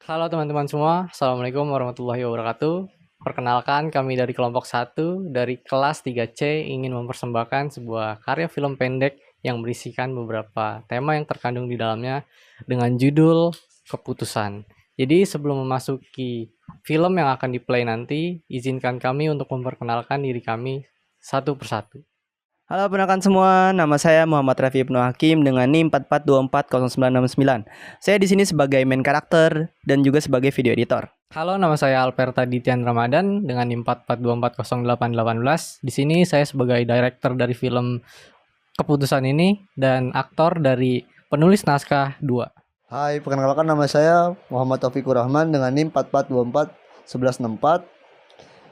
Halo teman-teman semua, Assalamualaikum warahmatullahi wabarakatuh. Perkenalkan kami dari kelompok 1 dari kelas 3C ingin mempersembahkan sebuah karya film pendek yang berisikan beberapa tema yang terkandung di dalamnya dengan judul Keputusan. Jadi sebelum memasuki film yang akan di-play nanti, izinkan kami untuk memperkenalkan diri kami satu persatu. Halo pendengar semua, nama saya Muhammad Rafi Ibnu Hakim dengan NIM 44240969. Saya di sini sebagai main karakter dan juga sebagai video editor. Halo, nama saya Alperta Dityan Ramadan dengan NIM 44240818. Di sini saya sebagai director dari film Keputusan ini dan aktor dari penulis naskah 2. Hai, perkenalkan nama saya Muhammad Taufikur Rahman dengan NIM 44241164.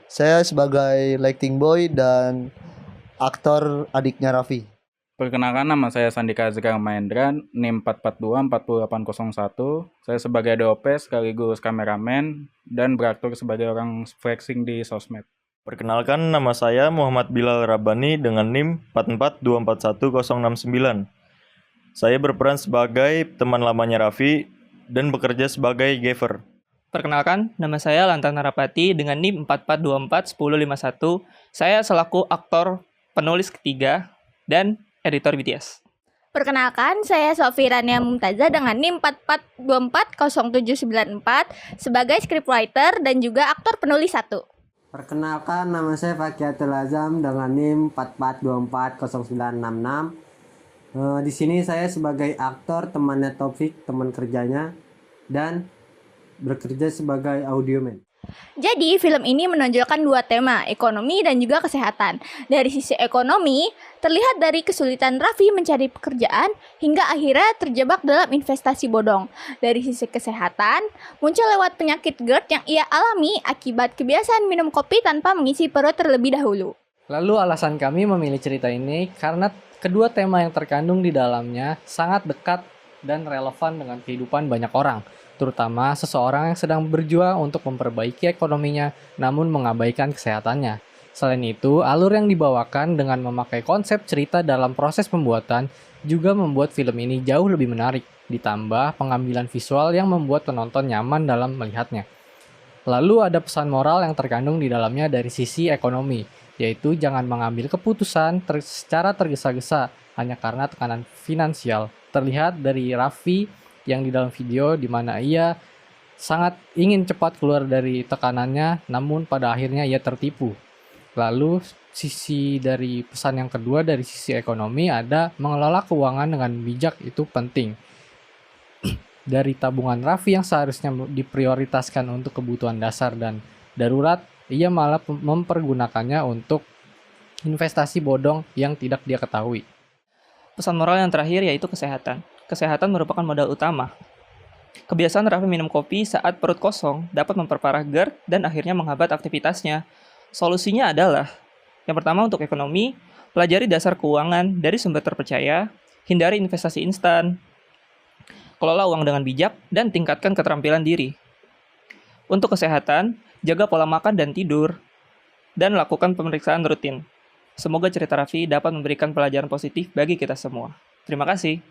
Saya sebagai lighting boy dan aktor adiknya Raffi. Perkenalkan, nama saya Sandika Azra Mahendra, NIM 442-40801. Saya sebagai DOP sekaligus kameramen dan beraktor sebagai orang flexing di sosmed. Perkenalkan, nama saya Muhammad Bilal Rabbani dengan NIM 442411069. Saya berperan sebagai teman lamanya Raffi dan bekerja sebagai gaffer. Perkenalkan, nama saya Lantan Narapati dengan NIM 44241051. Saya selaku aktor penulis ketiga dan editor BTS. Perkenalkan, saya Sofirania Mumtazah dengan NIM 44240794 sebagai scriptwriter dan juga aktor penulis 1. Perkenalkan, nama saya Fakiatul Azam dengan NIM 44240966. Di sini saya sebagai aktor temannya Taufik, teman kerjanya, dan bekerja sebagai audioman. Jadi, film ini menonjolkan dua tema, ekonomi dan juga kesehatan. Dari sisi ekonomi, terlihat dari kesulitan Raffi mencari pekerjaan hingga akhirnya terjebak dalam investasi bodong. Dari sisi kesehatan, muncul lewat penyakit GERD yang ia alami akibat kebiasaan minum kopi tanpa mengisi perut terlebih dahulu. Lalu alasan kami memilih cerita ini karena kedua tema yang terkandung di dalamnya sangat dekat dan relevan dengan kehidupan banyak orang, terutama seseorang yang sedang berjuang untuk memperbaiki ekonominya namun mengabaikan kesehatannya. Selain itu, alur yang dibawakan dengan memakai konsep cerita dalam proses pembuatan juga membuat film ini jauh lebih menarik, ditambah pengambilan visual yang membuat penonton nyaman dalam melihatnya. Lalu ada pesan moral yang terkandung di dalamnya dari sisi ekonomi, yaitu jangan mengambil keputusan secara tergesa-gesa hanya karena tekanan finansial. Terlihat dari Raffi yang di dalam video di mana ia sangat ingin cepat keluar dari tekanannya, namun pada akhirnya ia tertipu. Lalu sisi dari pesan yang kedua dari sisi ekonomi ada mengelola keuangan dengan bijak itu penting. Dari tabungan Raffi yang seharusnya diprioritaskan untuk kebutuhan dasar dan darurat, ia malah mempergunakannya untuk investasi bodong yang tidak dia ketahui. Pesan moral yang terakhir yaitu kesehatan. Kesehatan merupakan modal utama. Kebiasaan Raffi minum kopi saat perut kosong dapat memperparah GERD dan akhirnya menghambat aktivitasnya. Solusinya adalah, yang pertama untuk ekonomi, pelajari dasar keuangan dari sumber terpercaya, hindari investasi instan, kelola uang dengan bijak, dan tingkatkan keterampilan diri. Untuk kesehatan, jaga pola makan dan tidur, dan lakukan pemeriksaan rutin. Semoga cerita Raffi dapat memberikan pelajaran positif bagi kita semua. Terima kasih.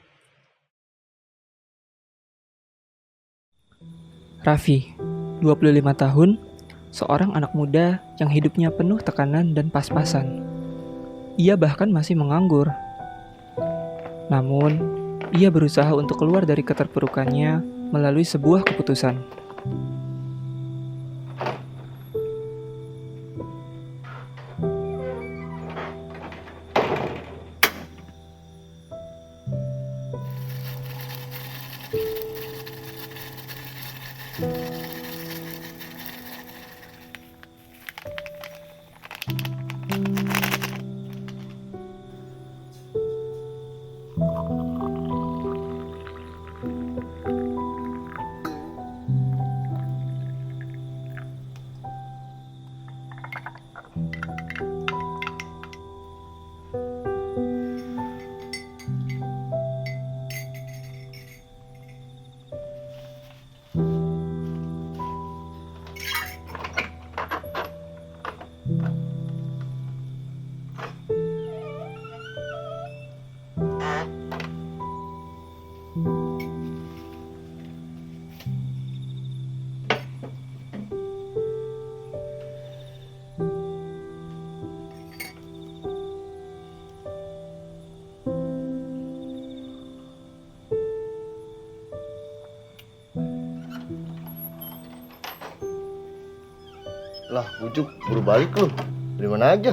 Raffi, 25 tahun, seorang anak muda yang hidupnya penuh tekanan dan pas-pasan. Ia bahkan masih menganggur. Namun, ia berusaha untuk keluar dari keterpurukannya melalui sebuah keputusan. Lah, Ujuk, baru balik lu. Dari mana aja?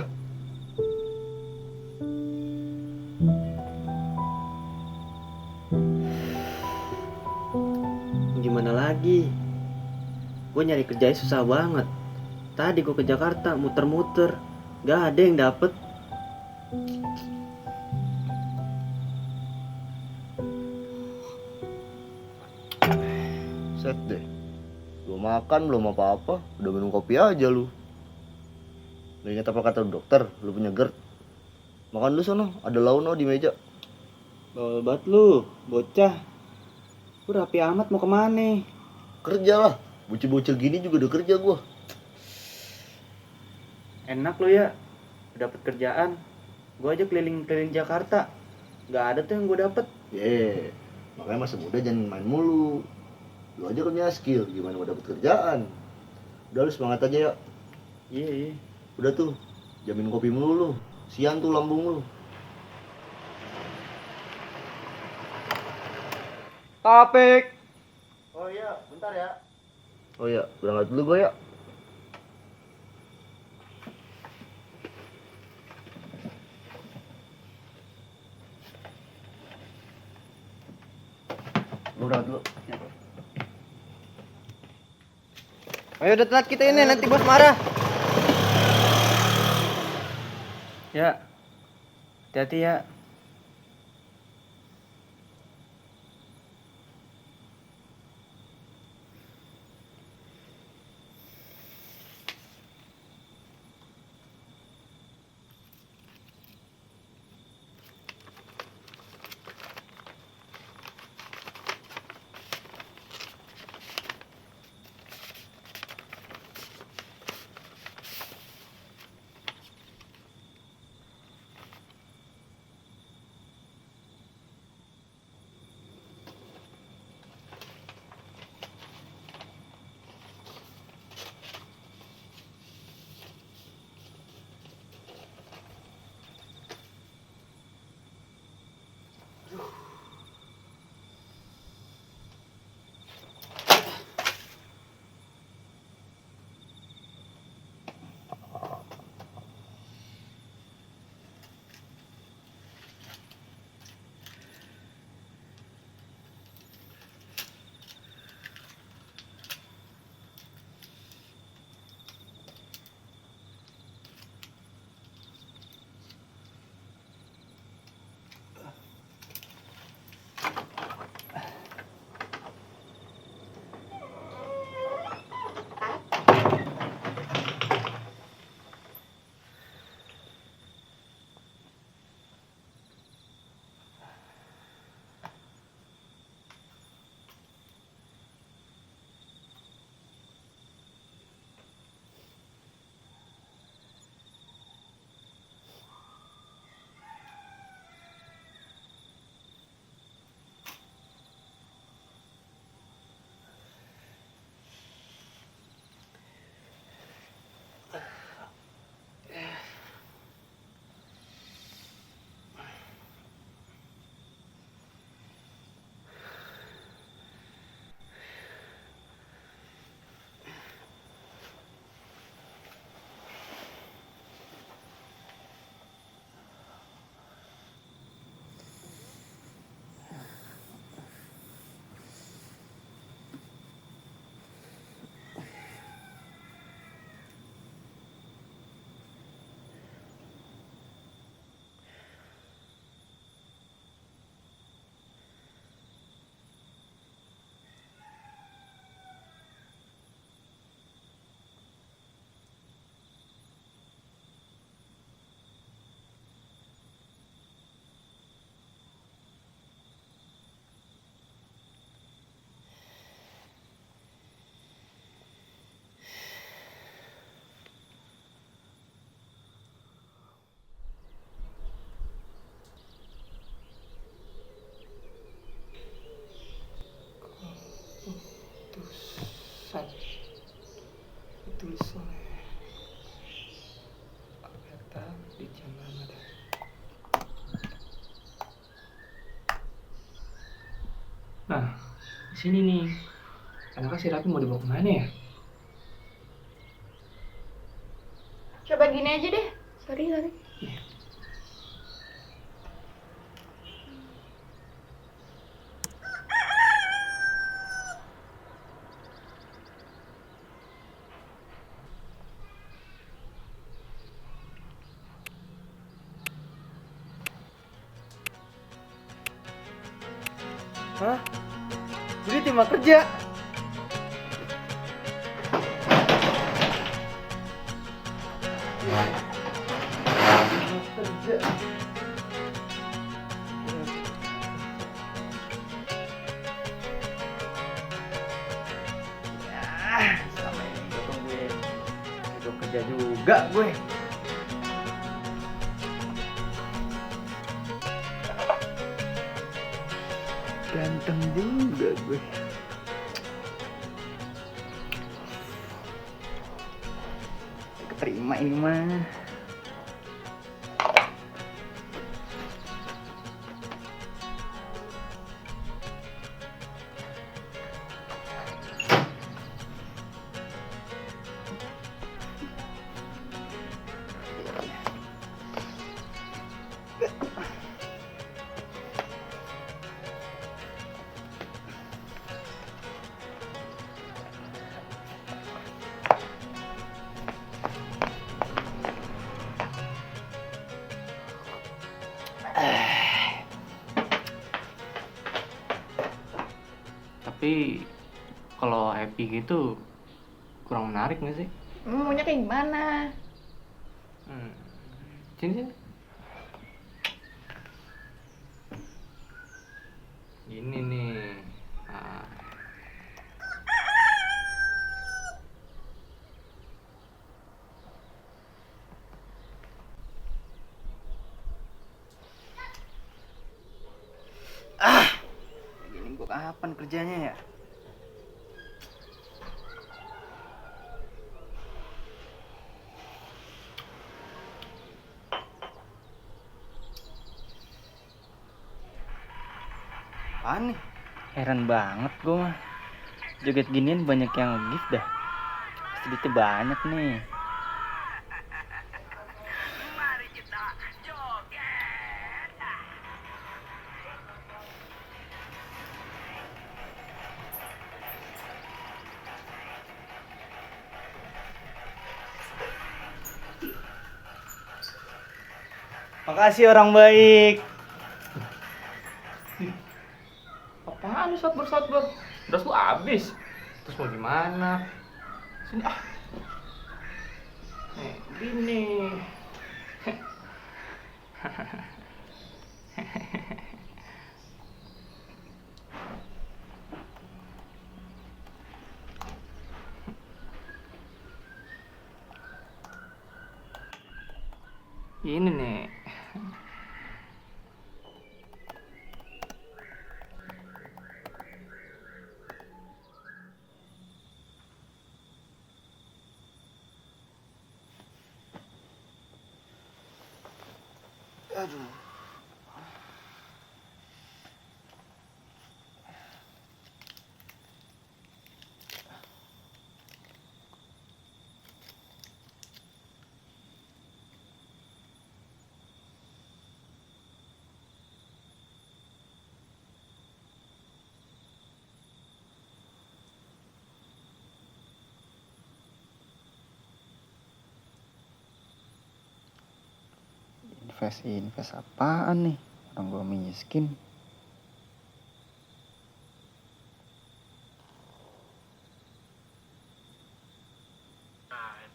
Gimana lagi? Gue nyari kerjanya susah banget. Tadi gue ke Jakarta muter-muter, gak ada yang dapet. Set deh. Belum makan, belum apa-apa. Udah minum kopi aja lu. Lu ingat apa kata dokter? Lu punya GERD. Makan lu sono, ada launo di meja. Bawel banget lu, bocah. Lu rapi amat mau kemana? Kerja lah. Bocil-bocil gini juga udah kerja gua. Enak lu ya, dapet kerjaan. Gue aja keliling-keliling Jakarta, gak ada tuh yang gue dapet. Makanya masih muda jangan main mulu. Lu aja punya skill, gimana mau dapet kerjaan. Udah lu semangat aja ya. Iya. Udah tuh, jamin kopi mulu lu. Sian tuh lambung lu. Topik. Oh iya, bentar ya. Oh iya, berangkat dulu gua ya. Gua berangkat dulu. Ayo udah telat kita ini, nanti bos marah. Ya, hati-hati ya. Nah, di sini nih. Anaknya si Raffi mau dibawa kemana ya? gini aja deh. Sorry. Hah? Budi terima kerja. Selama ini gue tungguin, gue kerja juga gue. Ganteng juga gue. Keterima ini mah. Tapi kalau happy gitu kurang menarik nggak sih? Maunya kayak gimana? Sini. Gini nih. Nah. Gini gue kapan kerjanya ya? Apaan nih? Heran banget gue mah. Joget ginian banyak yang gift dah. Pasti duitnya banyak nih. Makasih orang baik. Apaan nih sabar? Das lu habis. Terus mau gimana? Sini ah. Nih, gini. Ini nih. Aduh. Invest apaan nih? Orang gua miskin.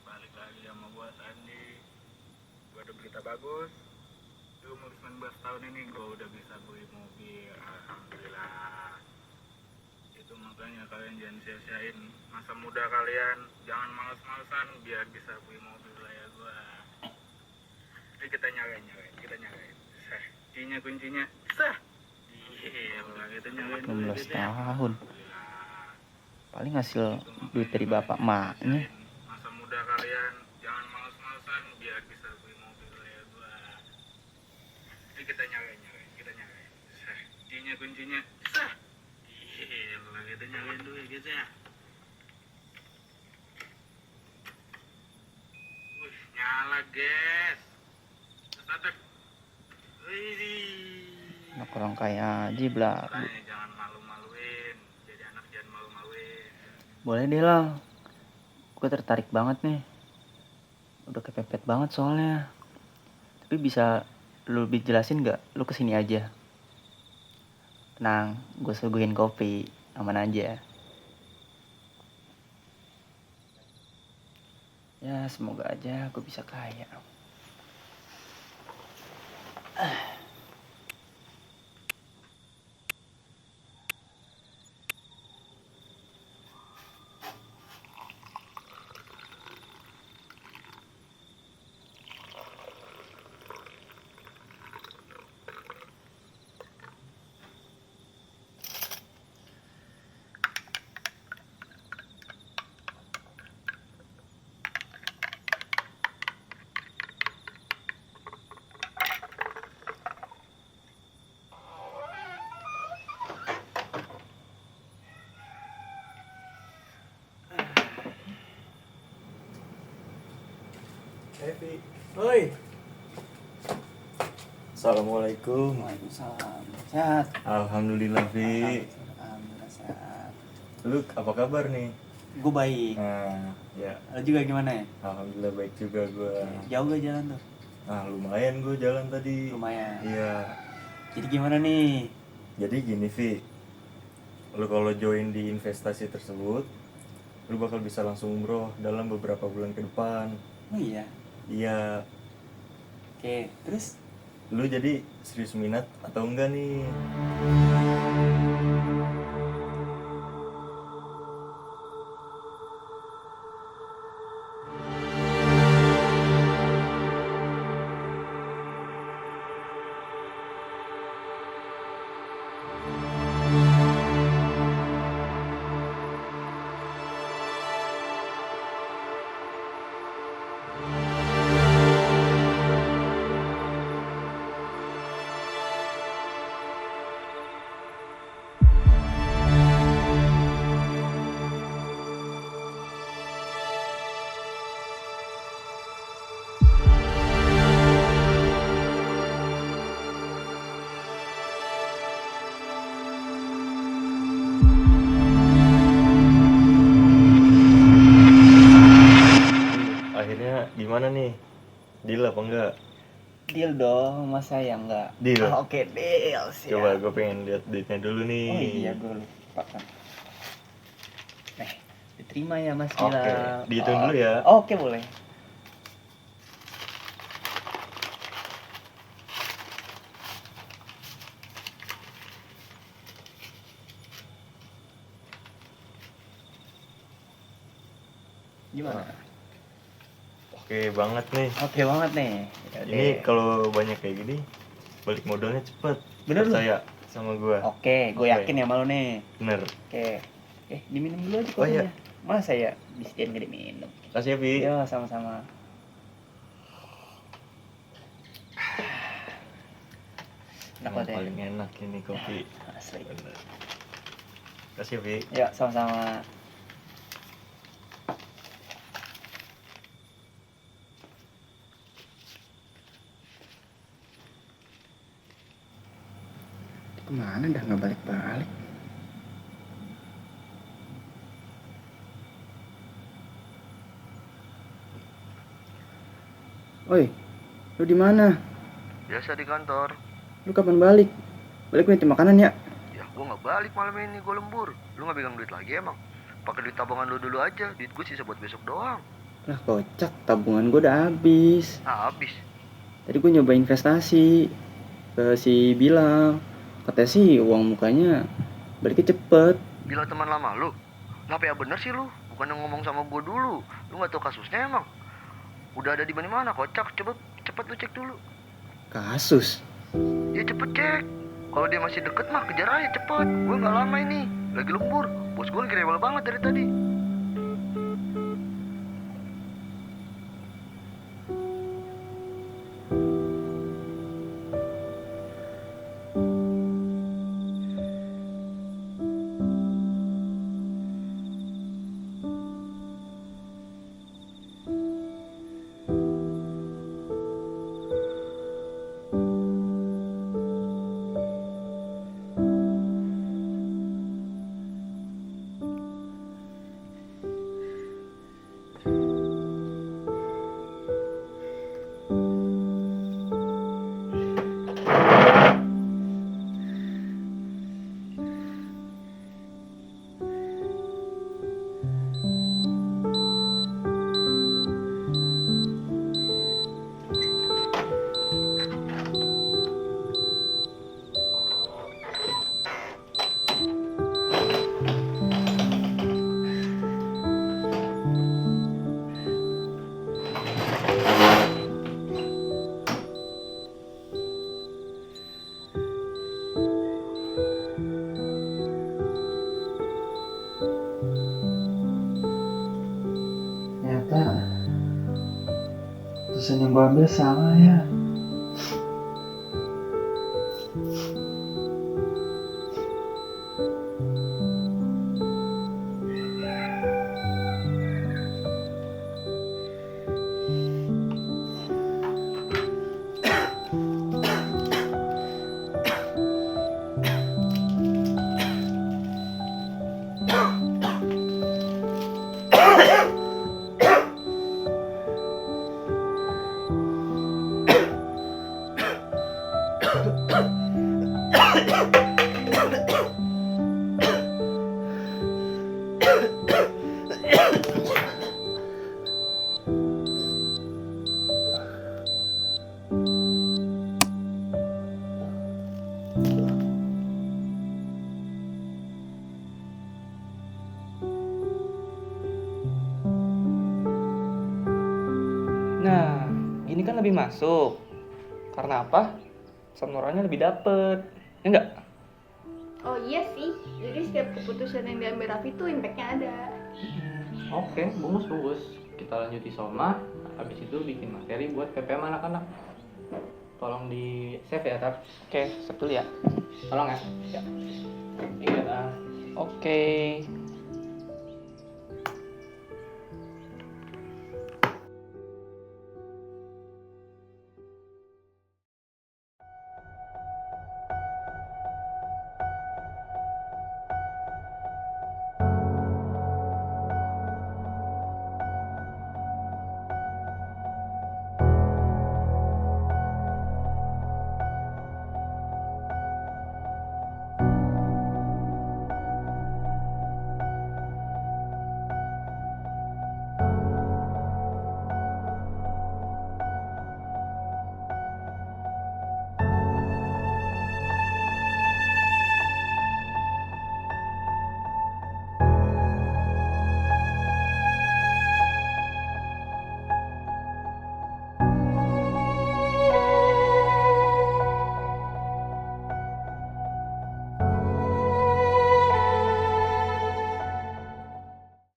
Balik lagi sama gua Sandi. Gua ada berita bagus. Di umur 19 tahun ini gua udah bisa beli mobil. Alhamdulillah. Itu makanya kalian jangan sia-siain masa muda kalian. Jangan males-malesan biar bisa beli mobil kayak gua. Ini kita nyalain. Kuncinya. Sah. Iya, kita nyalain 16 tahun. Paling hasil duit dari bapak maknya. Masa muda kalian jangan males-malesan biar bisa beli mobil kayak gua. Ini kita nyalain. Sah. Kuncinya. Sah. Iya, kita nyalain dulu ya guys ya. Nyala. nyala, guys. Satu. Wih. Nongkrong kayak jiblak. Makanya jangan malu-maluin. Jadi anak jangan malu-maluin. Boleh deh lah. Gue tertarik banget nih. Udah kepepet banget soalnya. Tapi bisa lu lebih jelasin gak? Lu kesini aja. Tenang, gue suguhin kopi. Aman aja. Ya semoga aja gue bisa kaya. Oi. Assalamualaikum. Waalaikumsalam. Sehat. Alhamdulillah, Vi. Alhamdulillah sehat. Lu apa kabar nih? Gue baik. Nah, ya. Lo juga gimana ya? Alhamdulillah baik juga gua. Jauh gak jalan tuh? Nah, lumayan gua jalan tadi. Lumayan. Iya. Jadi gimana nih? Jadi gini, Vi. Lu kalau join di investasi tersebut, lu bakal bisa langsung umroh dalam beberapa bulan ke depan. Oh iya. Iya. Oke, terus? Lu jadi serius minat atau enggak nih? Akhirnya gimana nih? Deal apa enggak? Deal dong, masa ya enggak? Deal. Oke, deal. Siap. Coba gue pengen lihat duitnya dulu nih. Oh iya, gue lupa kan. Diterima ya Mas Oke, Gilang. dihitung dulu ya. Oke, boleh. Gimana? Oke banget nih. Oke banget nih. Ini kalau banyak kayak gini, balik modalnya cepet. Bener lu? Percaya sama gua. Oke, gue Oke. yakin ya malu nih. Bener. Oke. Diminum dulu aja Oh, iya. kopinya. Masa ya disediain gak diminum? Kasih ya, Vi. Yo, sama-sama. Enak Emang banget ya. paling enak ini kopi. Asli. Bener. Kasih ya, Vi. Ya, sama-sama. Kemana dah nggak balik-balik? Oi, lu di mana? Biasa di kantor. Lu kapan balik? Balik nanti makanan ya? Ya gua nggak balik malam ini, gua lembur. Lu nggak pegang duit lagi emang? Pakai duit tabungan lu dulu aja. Duit gua sisa buat besok doang. Lah kocak, tabungan gue udah habis. Nah habis. Tadi gue nyoba investasi ke si Bilal. Katanya sih uang mukanya baliknya cepet. Bila teman lama lu. Kenapa ya bener sih lu? Bukan yang ngomong sama gua dulu. Lu nggak tahu kasusnya emang? Udah ada di mana? Kocak. Coba cepet lu cek dulu. Kasus? Ya cepet cek. Kalau dia masih deket mah kejar aja cepet. Gue nggak lama ini. Lagi lembur. Bos gue lagi rewel banget dari tadi. Keputusan yang gue ambil salah ya. Nah, ini kan lebih masuk. Karena apa? Asam urannya lebih dapet. Ya enggak? Oh iya sih, jadi setiap keputusan yang diambil Raffi tuh impactnya ada. Oke, bungkus. Kita lanjut isoman, habis itu bikin materi buat PPM anak-anak. Tolong di save ya, Tar. Oke, save dulu ya. Tolong ya. Ya. Ingat, Oke.